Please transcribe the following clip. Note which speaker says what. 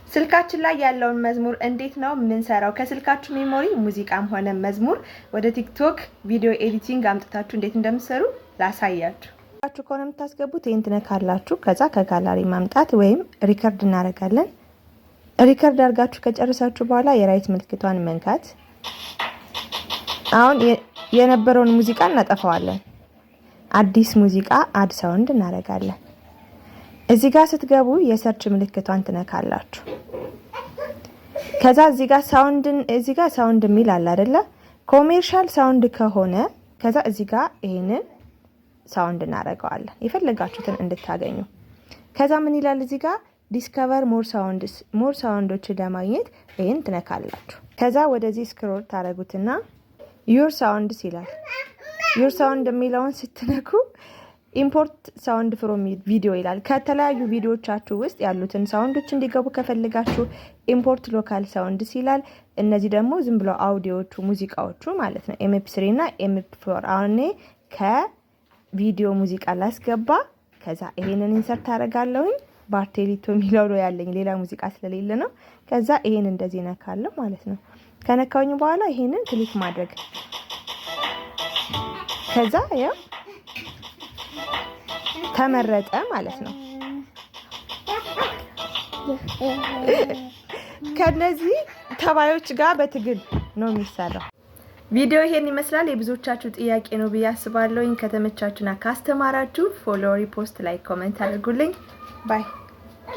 Speaker 1: ስልካችን ላይ ያለውን መዝሙር እንዴት ነው የምንሰራው? ከስልካችሁ ሜሞሪ ሙዚቃም ሆነ መዝሙር ወደ ቲክቶክ ቪዲዮ ኤዲቲንግ አምጥታችሁ እንዴት እንደምትሰሩ ላሳያችሁ። ከሆነ የምታስገቡት ይሄን ትነካላችሁ። ከዛ ከጋላሪ ማምጣት ወይም ሪከርድ እናደርጋለን። ሪከርድ አድርጋችሁ ከጨረሳችሁ በኋላ የራይት ምልክቷን መንካት። አሁን የነበረውን ሙዚቃ እናጠፋዋለን። አዲስ ሙዚቃ አድ ሳውንድ እናደርጋለን። እዚህ ጋር ስትገቡ የሰርች ምልክቷን ትነካላችሁ። ከዛ እዚህ ጋር ሳውንድ የሚል አለ አይደለ? ኮሜርሻል ሳውንድ ከሆነ ከዛ እዚህ ጋር ይሄንን ሳውንድ እናደርገዋለን የፈለጋችሁትን እንድታገኙ። ከዛ ምን ይላል እዚህ ጋር ዲስከቨር ሞር ሳውንዶችን ለማግኘት ይሄን ትነካላችሁ። ከዛ ወደዚህ ስክሮል ታደርጉትና ዩር ሳውንድስ ይላል። ዩር ሳውንድ የሚለውን ስትነኩ ኢምፖርት ሳውንድ ፍሮም ቪዲዮ ይላል። ከተለያዩ ቪዲዮዎቻችሁ ውስጥ ያሉትን ሳውንዶች እንዲገቡ ከፈልጋችሁ ኢምፖርት ሎካል ሳውንድስ ይላል። እነዚህ ደግሞ ዝም ብሎ አውዲዮቹ ሙዚቃዎቹ ማለት ነው ኤምፒ3 እና ኤምፒ4። አሁን እኔ ከቪዲዮ ሙዚቃ ላስገባ። ከዛ ይሄንን ኢንሰርት አደርጋለሁኝ። ባርቴሊቶ የሚለው ነው ያለኝ ሌላ ሙዚቃ ስለሌለ ነው። ከዛ ይሄን እንደዚህ ነካለሁ ማለት ነው። ከነካውኝ በኋላ ይሄንን ክሊክ ማድረግ ከዛ ያው ተመረጠ ማለት ነው። ከነዚህ ተባዮች ጋር በትግል ነው የሚሰራው። ቪዲዮ ይሄን ይመስላል። የብዙዎቻችሁ ጥያቄ ነው ብዬ አስባለሁ። ከተመቻችሁና ካስተማራችሁ ፎሎ፣ ሪፖስት፣ ላይክ፣ ኮሜንት አድርጉልኝ። ባይ